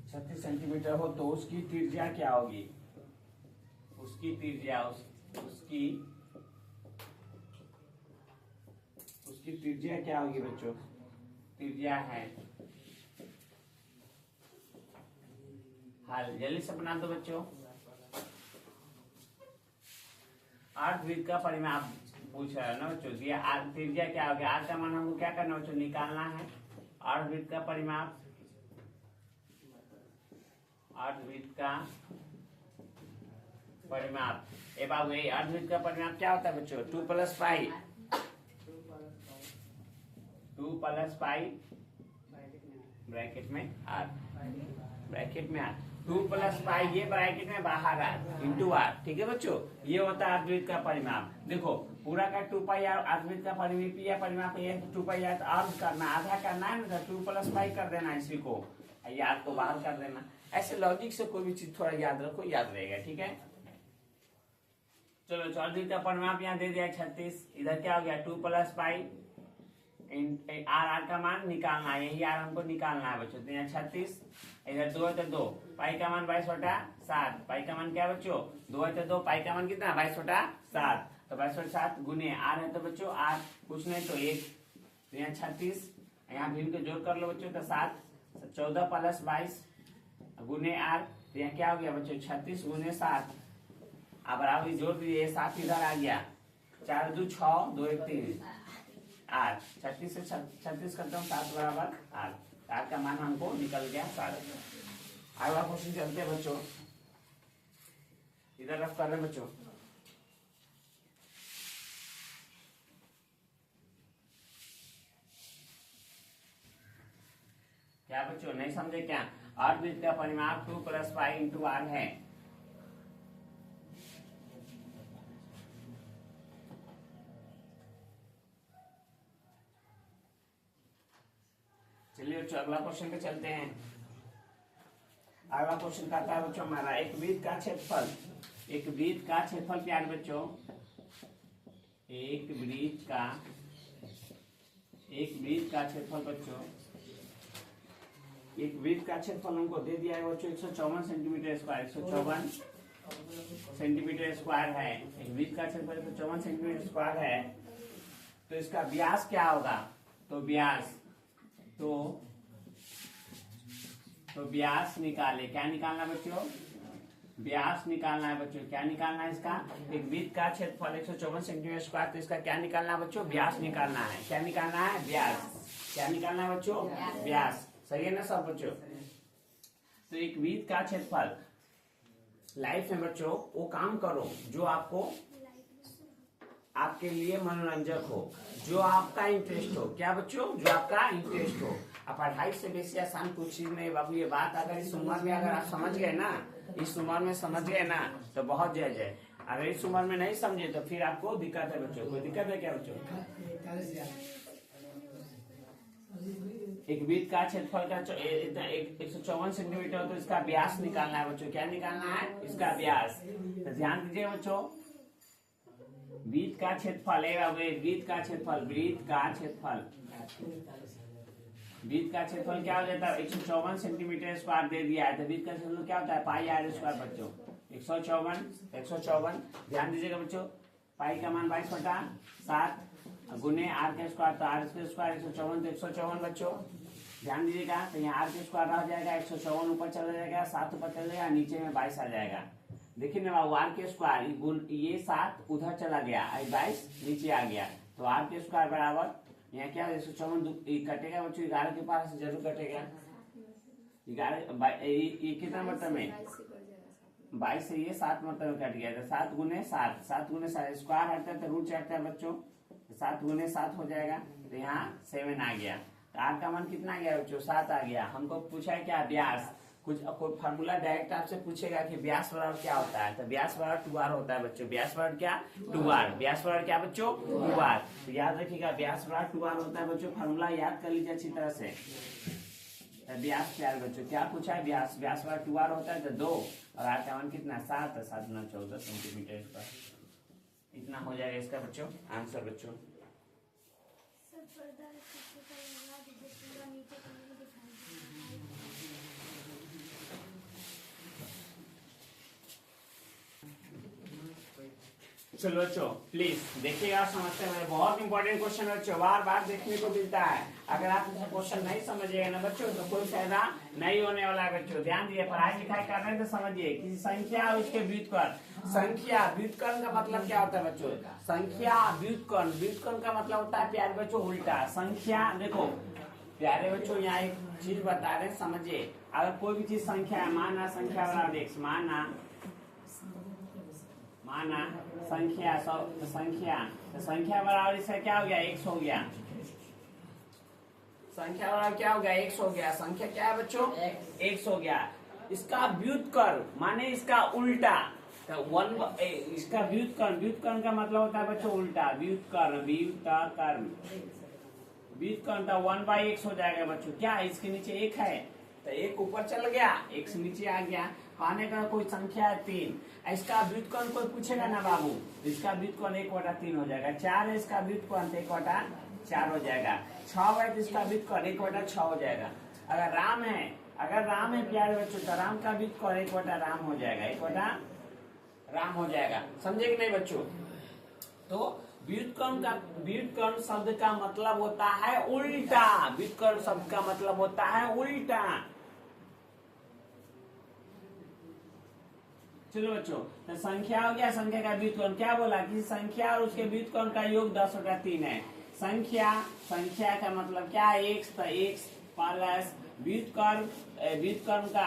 36 सेंटीमीटर हो तो उसकी त्रिज्या क्या होगी? उसकी त्रिज्या उसकी त्रिज्या क्या होगी बच्चों? त्रिज्या है, हाल जल्दी से बना दो बच्चों। अर्धवृत्त का परिमाप पूछ रहा है ना बच्चों, त्रिज्या क्या होगी? आर का मान हमको क्या करना बच्चों? निकालना है। अर्धवृत्त का परिमाप, अर्धवृत्त का परिमाप, ए बाबू ये अर्धवृत्त का परिमाप क्या होता है बच्चों? 2 + पाई, 2 + पाई ब्रैकेट में आर, ब्रैकेट में आर, 2 + पाई ये ब्रैकेट में बाहर आर इंटू आर। ठीक है बच्चों, ये होता है अर्धवृत्त का परिमाप। देखो पूरा का 2 पाई आर अर्धवृत्त का परिमाप ये 2 पाई आर तो अर्ध करना, आधा करना है ना, 2 + पाई कर देना इसी को, याद को बाहर कर देना। ऐसे लॉजिक से कोई भी चीज थोड़ा याद रखो, याद रहेगा। ठीक है, चलो अर्धवृत्त का परिमाप यहाँ दे दिया 36, इधर क्या हो गया? 2 + पाई आर का मान निकालना है, यही आर हमको निकालना है बच्चों। तो यहाँ 36, इधर 2 है तो 2, पाई का मान 22/7, पाई का मान क्या बच्चों? 2 है तो 2, पाई का मान कितना? 22/7, तो 22/7 गुने आर है तो बच्चों आर, कुछ नहीं तो 1, तो यहाँ 36, यहाँ भी इनको जोड़ कर लो बच्चों तो 7, 14 + 22 गुने आर, तो यहाँ क्या हो गया बच्चों? 36 गुने 7, अब बराबर जोड़ दीजिए, 7 इधर आ गया, 4 2 6 2 1 3 आर, 36 से 36 करता हूँ 7 बराबर आर, आर का मान हमको निकल गया 7। अगला क्वेश्चन चलते हैं बच्चों, इधर रफ कर रहे हैं बच्चों। क्या बच्चों नहीं समझे क्या? अर्धवृत्त का परिमाप 2 + पाई इंटू आर है। चलिए बच्चों अगला क्वेश्चन पे चलते हैं। अगला क्वेश्चन कहता है बच्चों हमारा एक वृत्त का क्षेत्रफल, एक वृत्त का क्षेत्रफल प्यारे बच्चों, एक वृत्त का क्षेत्रफल बच्चों, एक वृत्त का क्षेत्रफल हमको दे दिया है बच्चों 154 सेंटीमीटर स्क्वायर, 154 सेंटीमीटर स्क्वायर है। एक वृत्त का क्षेत्रफल 154 सेंटीमीटर स्क्वायर है, तो इसका व्यास क्या होगा? तो व्यास निकाले, क्या निकालना बच्चों? व्यास निकालना है बच्चों। क्या निकालना है इसका? एक वृत्त का क्षेत्रफल 154 सेंटीमीटर स्क्वायर, तो इसका क्या निकालना है बच्चों? व्यास निकालना है। क्या निकालना है? व्यास। क्या निकालना है बच्चों? व्यास। सही है ना सब बच्चों? तो एक वृत्त का क्षेत्रफल, लाइफ में बच्चों वो काम करो जो आपको, आपके लिए मनोरंजक हो, जो आपका इंटरेस्ट हो। क्या बच्चों? जो आपका इंटरेस्ट हो। अब पढ़ाई से बेसी आसान कुछ चीज नहीं बाबू। ये बात अगर इस उम्र में अगर आप समझ गए ना, इस उम्र में समझ गए ना, तो बहुत जय जय। अगर इस उम्र में नहीं समझे तो फिर आपको दिक्कत है बच्चों। कोई दिक्कत है क्या बच्चों? एक वृत्त का क्षेत्रफल का 154 सेंटीमीटर हो, तो इसका व्यास निकालना है बच्चों। क्या निकालना है? इसका व्यास। तो ध्यान दीजिए बच्चों, वृत्त का क्षेत्रफल है, वृत्त का क्षेत्रफल, वृत्त का क्षेत्रफल क्या हो जाता है? 154 सेंटीमीटर स्क्वायर दे दिया है, तो वृत्त का क्षेत्रफल क्या होता है? पाई आर स्क्वायर बच्चों। 154 ध्यान दीजिएगा बच्चों, पाई का मान 22/7 गुने आर के स्क्वायर, तो आर के स्क्वायर 154, तो 154 बच्चों। ध्यान दीजिएगा, तो यहाँ आर के स्क्वायर रह जाएगा, 154 ऊपर चला जाएगा, 7 ऊपर चला जाएगा, नीचे में 22 आ जाएगा। देखिए ना बाबू, आर के स्क्वायर ये 7 उधर चला गया, 22 नीचे आ गया, तो आर के स्क्वायर बराबर यहाँ क्या 154 कटेगा बच्चों, 11 के पास से जरूर कटेगा। 11 ये कितना मतलब में 22 से ये 7 मतलब में कट गया, तो 7 गुने 7, 7 गुने 7 स्क्वायर हटता है तो रूट चढ़ता है बच्चों, 7 गुने 7 हो जाएगा, तो यहाँ 7 आ गया। तो आर का मान कितना आ गया बच्चों? 7 आ गया। हमको पूछा है क्या? व्यास। कुछ कोई फार्मूला डायरेक्ट आपसे पूछेगा कि व्यास बराबर क्या होता है, तो व्यास बराबर 2r होता है बच्चों। व्यास बराबर क्या? 2r। व्यास बराबर क्या बच्चों? 2r। तो याद रखिएगा व्यास बराबर 2r होता है बच्चों। फार्मूला याद कर लीजिए अच्छी तरह से। व्यास प्यारे बच्चों क्या पूछा है, व्यास, व्यास वाला 2r होता है तो 2 और r का मान कितना 7, 7 गुना 14 सेंटीमीटर स्क्वायर। इतना हो जाएगा इसका बच्चों आंसर बच्चों। चलो बच्चों प्लीज देखिएगा, समझते हैं, बहुत इंपॉर्टेंट क्वेश्चन बच्चों, बार बार देखने को मिलता है। अगर आप क्वेश्चन नहीं समझिएगा ना बच्चों तो कोई फायदा नहीं होने वाला है बच्चों। ध्यान दिए, पढ़ाई लिखाई कर रहे हैं तो समझिए कि संख्या और उसके व्युत्कर्ण। संख्या व्युत्कर्ण का मतलब क्या होता है बच्चों, संख्या व्युत्कर्ण, व्युत्कर्ण का मतलब होता है प्यारे बच्चों उल्टा। संख्या देखो प्यारे बच्चों यहाँ एक चीज बता रहे समझिए, अगर कोई भी चीज संख्या है, माना संख्या बराबर x, माना संख्या संख्या बराबर इसका क्या हो गया x हो गया, संख्या बराबर क्या हो गया x हो गया, संख्या क्या है बच्चों x हो गया। इसका व्युत्कर्ण माने इसका उल्टा, इसका व्युत्कर्ण, व्युत्कर्ण का मतलब होता है बच्चों उल्टा, व्युत्कर्ण, व्युत्कर्ण तो 1/x हो जाएगा बच्चों। क्या इसके नीचे एक है तो एक ऊपर चल गया, एक से नीचे आ गया, पाने का कोई संख्या है 3, इसका व्युत्कर्ण कोई पूछेगा ना बाबू, इसका व्युत्कर्ण 1/3 हो जाएगा। 4 है इसका व्युत्कर्ण 1/4 हो जाएगा। 6 है तो इसका व्युत्कर्ण 1/6 हो जाएगा। अगर राम है प्यारे बच्चों तो राम का व्युत्कर्ण 1 राम हो जाएगा, 1 राम हो जाएगा। समझे कि नहीं बच्चों? तो व्युत्कर्ण शब्द का मतलब होता है उल्टा, व्युत्कर्ण शब्द का मतलब होता है उल्टा। चलो बच्चों, तो संख्या हो गया, संख्या का व्युत्कर्ण क्या बोला कि संख्या और उसके व्युत्कर्ण का योग 10/3 है। संख्या का मतलब क्या है x, तो x प्लस व्युत्कर्ण का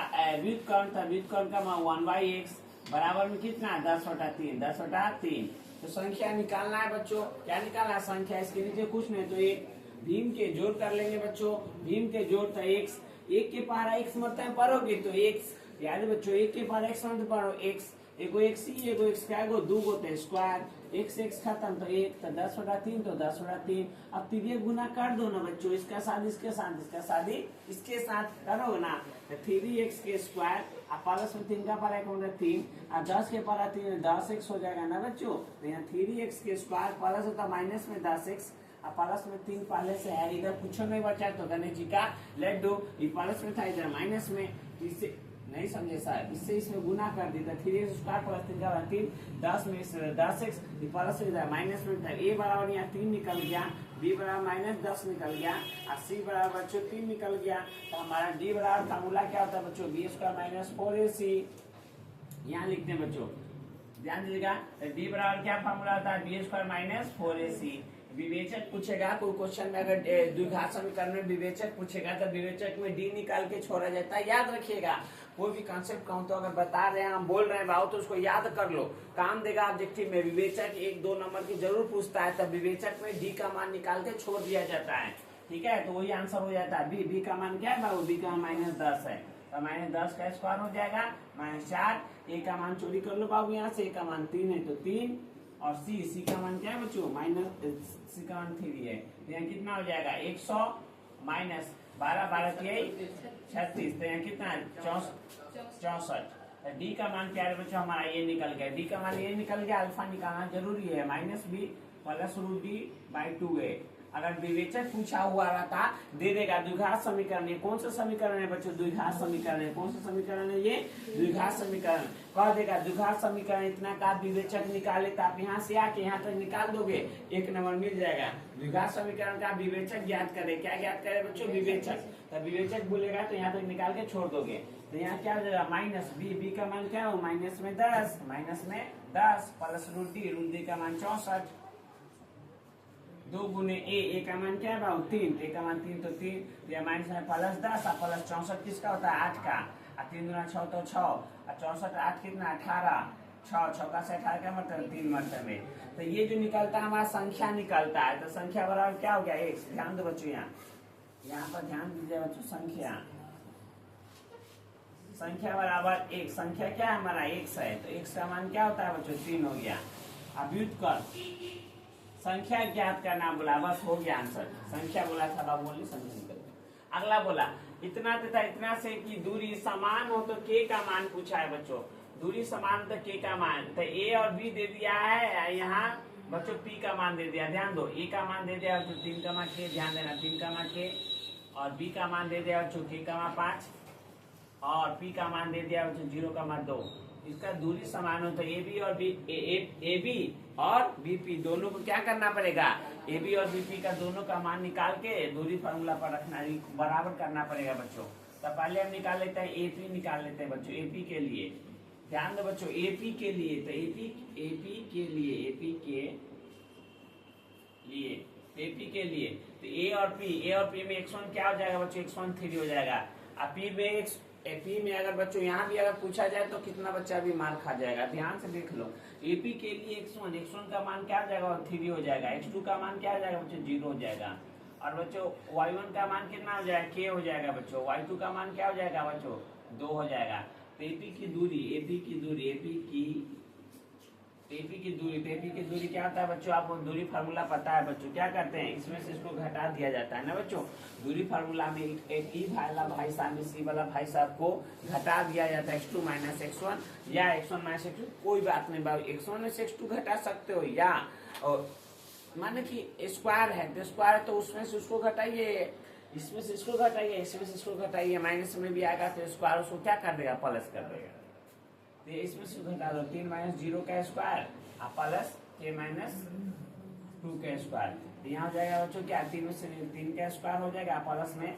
1/x बराबर में कितना 10/3। तो संख्या निकालना है बच्चों, क्या निकालना है संख्या, इसके नीचे कुछ नहीं तो एक भीम के जोड़ कर लेंगे बच्चों, भीम के जोड़ तो x, एक के पार x मतलब पढ़ोगे तो x, याद है बच्चों एक के पार x मतलब पढ़ो x, एगो x ही एगो x क्या गो 2 गोते स्क्वायर, x खत्म तो 1 तो 10/3 तो 10/3। अब तिरिये गुना कर दो ना बच्चों, इसका साथ इसके साथ, इसका शादी इसके साथ करो ना, तो 3x के स्क्वायर अब प्लस में 3 का पारा 3 और 10 के पारा 3 10x हो जाएगा ना बच्चों। तो यहाँ 3x के स्क्वायर प्लस होता माइनस में 10x और प्लस में 3 पहले से है, इधर कुछ नहीं बचा तो गणेश जी का लेट दो, ये प्लस में था इधर माइनस में, इससे नहीं समझे साहब, इससे इसमें गुना कर दी तो 3x स्क्वायर प्लस 3 का 3 10 में 10x प्लस में माइनस में था, a बराबर यहाँ 3 निकल गया, b बराबर -10 निकल गया और c बराबर बच्चों 3 निकल गया। तो हमारा d बराबर फार्मूला क्या होता है बच्चों, b² - 4ac। यहाँ लिखते हैं बच्चों, ध्यान दीजिएगा, d बराबर क्या फार्मूला होता है, b² - 4ac। विवेचक पूछेगा कोई क्वेश्चन में, अगर द्विघात समीकरण में विवेचक पूछेगा तो विवेचक में डी निकाल के छोड़ा जाता है। याद रखिएगा, कोई भी कॉन्सेप्ट कहूँ तो अगर बता रहे हैं हम बोल रहे हैं बाबू तो उसको याद कर लो, काम देगा ऑब्जेक्टिव में। विवेचक 1-2 नंबर की जरूर पूछता है, तब विवेचक में डी का मान निकाल के छोड़ दिया जाता है, ठीक है, तो वही आंसर हो जाता है। बी का मान क्या है बाबू, बी का -10 है तो -10 का स्क्वायर हो जाएगा -4, ए का मान चोरी कर लो बाबू यहाँ से, ए का मान 3 है तो 3 और सी का मान क्या है बच्चों सी का मान 3 है, तो यहाँ कितना हो जाएगा 100 माइनस 12 36, तो यहाँ कितना 64। डी का मान क्या है बच्चों हमारा ये निकल गया, डी का मान ये निकल गया, अल्फा निकालना जरूरी है, -b + √d/2a। अगर विवेचक पूछा हुआ रहता दे देगा द्विघात समीकरण, ये कौन सा समीकरण है बच्चों, द्विघात समीकरण है, कौन सा समीकरण है ये द्विघात समीकरण, कह देगा द्विघात समीकरण इतना का विवेचक निकाले तो आप यहाँ से आके यहाँ तक निकाल दोगे, 1 नंबर मिल जाएगा। द्विघात समीकरण का विवेचक ज्ञात करे, क्या ज्ञात करे बच्चों विवेचक, तो विवेचक बोलेगा तो यहाँ तक निकाल के छोड़ दोगे, तो यहाँ क्या हो जाएगा -b का मान क्या हो -10 + √d का मान 64, 2 गुने a का मान क्या है बाबू 3, a का मान 3 तो 3, या माइनस में +10 और +64 किसका होता है 8 का, और 3 गुना 6 तो 6 और 64 8 कितना 18, 6 का से 18 का मतलब 3 मतलब में। तो ये जो निकलता है हमारा संख्या निकलता है, तो संख्या बराबर क्या हो गया x। ध्यान दो बच्चों, यहाँ पर ध्यान दीजिए बच्चों, संख्या बराबर 1, संख्या क्या है हमारा x है, तो x का मान क्या होता है बच्चों 3 हो गया। अब व्युत्कर्ण संख्या ज्ञात करना बोला, बस हो गया आंसर, संख्या बोला था बाबू बोली संख्या निकल। अगला बोला इतना तथा इतना से की दूरी समान हो तो के का मान पूछा है बच्चों। दूरी समान तो के का मान, तो ए और बी दे दिया है, यहाँ बच्चों पी का मान दे दिया। ध्यान दो, ए का मान दे दिया तो 3 का मान के, ध्यान देना 3 का मान के, और बी का मान दे दिया बच्चों के का मान 5, और पी का मान दे दिया बच्चों 0 का मान 2। इसका दूरी समान हो तो ए बी और बीपी दोनों को क्या करना पड़ेगा, ए बी और बीपी का दोनों का मान निकाल के दूरी फार्मूला पर रखना, बराबर करना पड़ेगा बच्चों। तो पहले हम निकाल लेते हैं एपी, निकाल लेते हैं बच्चों एपी के लिए। ध्यान दो बच्चों, एपी के लिए तो एपी के लिए तो ए और पी में x1 क्या हो जाएगा बच्चों, x1 3 हो जाएगा। अब पी में अगर बच्चों यहाँ भी अगर पूछा जाए तो कितना बच्चा भी मार खा जाएगा, ध्यान से देख लो। एपी के लिए x1 का मान क्या हो जाएगा, 3 हो जाएगा। x2 का मान क्या हो जाएगा बच्चों, 0 हो जाएगा। और बच्चों y1 का मान कितना हो जाएगा, k हो जाएगा बच्चों। y2 का मान क्या हो जाएगा बच्चों, 2 हो जाएगा। तो एपी की दूरी क्या होता है बच्चों, आपको दूरी फार्मूला पता है बच्चों। क्या करते हैं, इसमें से इसको घटा दिया जाता है ना बच्चों। दूरी फार्मूला में एक ई वाला भाई साहब, सी वाला भाई साहब को घटा दिया जाता है, x2 माइनस x1 या x1 माइनस x2, कोई बात नहीं बाबू, x1 में से x2 घटा सकते हो, या माने कि स्क्वायर है तो स्क्वायर, तो उसमें से उसको घटाइए, इसमें से इसको घटाइए, इसमें से इसको घटाइए, माइनस में भी आएगा तो स्क्वायर उसको क्या कर देगा, प्लस कर देगा। तो इसमें से घटा दो, 3 माइनस 0 का स्क्वायर प्लस k माइनस 2 का स्क्वायर। तो यहाँ हो जाएगा बच्चों क्या, 3 में से 3 का स्क्वायर हो जाएगा, प्लस में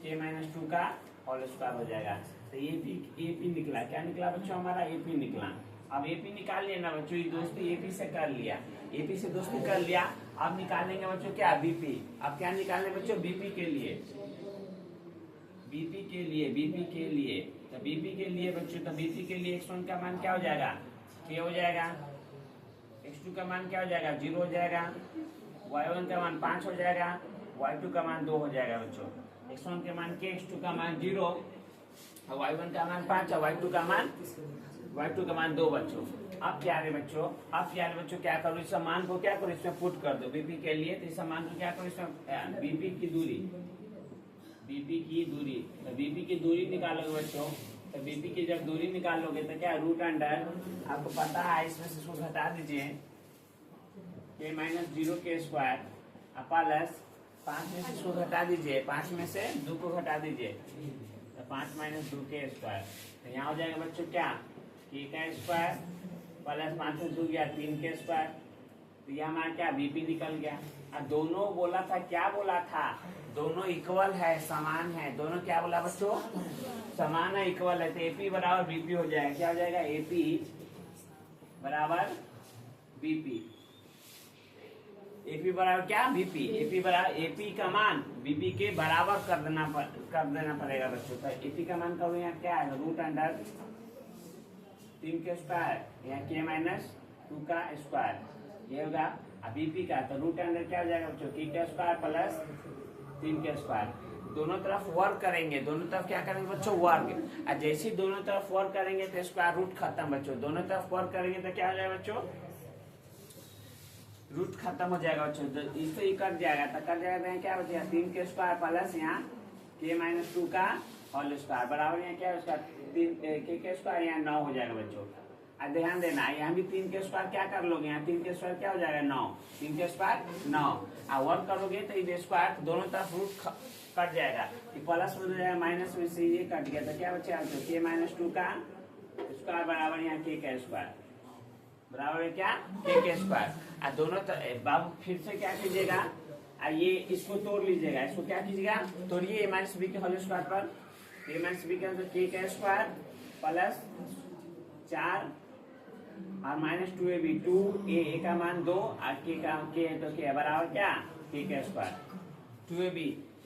k माइनस 2 का होल स्क्वायर हो जाएगा। तो एपी निकला, क्या निकला बच्चों हमारा, एपी निकला। अब एपी निकाल लिया ना बच्चों, ये दोस्ती एपी से कर लिया, एपी से दोस्ती कर लिया। अब निकालेंगे बच्चों क्या, बीपी। अब क्या निकालने बच्चों, बीपी के लिए तो बीपी के लिए बच्चों, तो बीपी के लिए x1 का मान क्या हो जाएगा, k हो जाएगा। x2 का मान क्या हो जाएगा, 0 हो जाएगा। y1 का मान 5 हो जाएगा, y2 का मान 2 हो जाएगा बच्चों। x1 के मान k, x2 का मान 0, y1 का मान 5 और y2 का मान 2 बच्चों। अब क्या है बच्चों, क्या करो, इस मान को क्या करो, इसमें पुट कर दो बीपी के लिए। तो इस मान को क्या करो, इसमें बीपी की दूरी तो बीपी की दूरी निकालोगे बच्चों। तो बीपी की जब दूरी निकालोगे तो क्या, रूट अंडर, आपको पता है, इसमें से इसको घटा दीजिए, k माइनस 0 के स्क्वायर प्लस 5 में से इसको घटा दीजिए, 5 में से 2 को घटा दीजिए, तो 5 माइनस 2 के स्क्वायर। तो यहाँ हो जाएगा बच्चों क्या, k का स्क्वायर प्लस 5 में 2 गया 3 के स्क्वायर। तो यहाँ हमारा क्या, बीपी निकल गया। और दोनों बोला था, क्या बोला था, दोनों इक्वल है, समान है, दोनों क्या बोला बच्चों, समान है, इक्वल है। तो एपी बराबर बीपी हो जाएगा, क्या हो जाएगा, एपी बराबर बीपी। एपी बराबर क्या, बीपी। एपी बराबर, एपी का मान बीपी के बराबर कर देना पड़ेगा बच्चों। तो एपी का मान करो, यहाँ क्या है, रूट अंडर 3 के स्क्वायर, यहाँ k माइनस 2 का स्क्वायर, ये होगा। अब बीपी का तो रूट अंडर क्या हो जाएगा बच्चों, k का स्क्वायर प्लस 3 के स्क्वायर। दोनों तरफ वर्क करेंगे, दोनों तरफ क्या करेंगे बच्चों, वर्क। और जैसे ही दोनों तरफ वर्क करेंगे तो स्क्वायर रूट खत्म बच्चों। दोनों तरफ वर्क करेंगे तो क्या हो जाएगा बच्चों, रूट खत्म हो जाएगा बच्चों। इससे ही कट जाएगा, तो कट जाएगा तो क्या बचेगा, 3 के स्क्वायर प्लस यहाँ k माइनस 2 का होल स्क्वायर बराबर, यहाँ क्या है उसका, 3 k के स्क्वायर, यहाँ 9 हो जाएगा बच्चों। अब ध्यान देना, यहाँ भी 3 के स्क्वायर क्या कर लोगे, यहाँ 3 के स्क्वायर क्या हो जाएगा, 9, 3 के स्क्वायर 9। और वर्क करोगे तो ये स्क्वायर दोनों तरफ रूट कट जाएगा, प्लस में हो जाएगा, माइनस में से ये कट गया, तो क्या बचेगा, k माइनस 2 का स्क्वायर बराबर यहाँ k का स्क्वायर बराबर है क्या, k के स्क्वायर। और दोनों बाबू फिर से क्या कीजिएगा, ये इसको तोड़ लीजिएगा, इसको क्या कीजिएगा, तोड़िए, a माइनस बी के होल स्क्वायर पर, a माइनस बी के k का स्क्वायर प्लस 4 और माइनस 2ab, 2a का मान 2 और k का k है तो k बराबर क्या, k का square. 2ab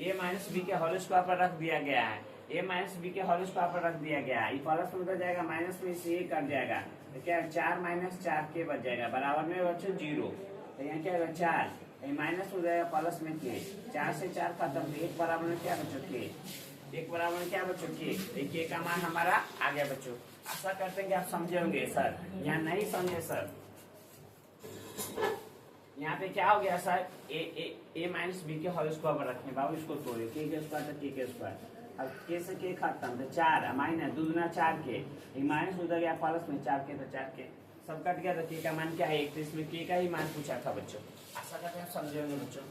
a minus b के होल स्क्वायर पर रख दिया गया है, a माइनस b के होल स्क्वायर पर रख दिया गया है, प्लस में हो जाएगा, माइनस में से a कट जाएगा, तो क्या 4 माइनस 4 k बच जाएगा, बराबर में बच्चों 0। तो यहाँ क्या होगा, 4 माइनस हो जाएगा, प्लस में k, 4 से 4 खत्म, तो 1 बराबर में क्या बच्चों, k, 1 बराबर में क्या बच्चों, k का मान हमारा आ गया बच्चों। आशा करते हैं कि आप समझे होंगे सर, यहाँ नहीं समझे सर, यहाँ पे क्या हो गया सर, a माइनस बी के होल स्क्वायर पर रखें बाबू, इसको तोड़िए, k के स्क्वायर तो k के स्क्वायर, अब के से के खत्म तो 4 माइनस 2 दूना 4 के, एक माइनस उधर गया प्लस में 4 के तो 4 के सब कट गया। तो के का मान क्या है 1, तो इसमें के का ही मान पूछा था बच्चों। आशा करते हैं समझे होंगे बच्चों।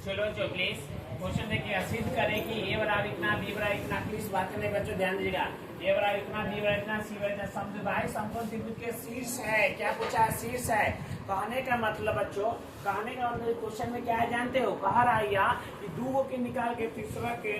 चलो बच्चों प्लीज क्वेश्चन देखिए, सिद्ध करें कि ए बराबर इतना बी बराबर इतना। प्लीज बात नहीं बच्चों ध्यान दीजिएगा। ए बराबर इतना बी बराबर इतना सी बराबर इतना समद्विबाही समकोण त्रिभुज के शीर्ष है। क्या पूछा है? शीर्ष है। कहने का मतलब बच्चों, कहने का मतलब क्वेश्चन में क्या है जानते हो? कह रहा है कि 2 को निकाल के तीसरा के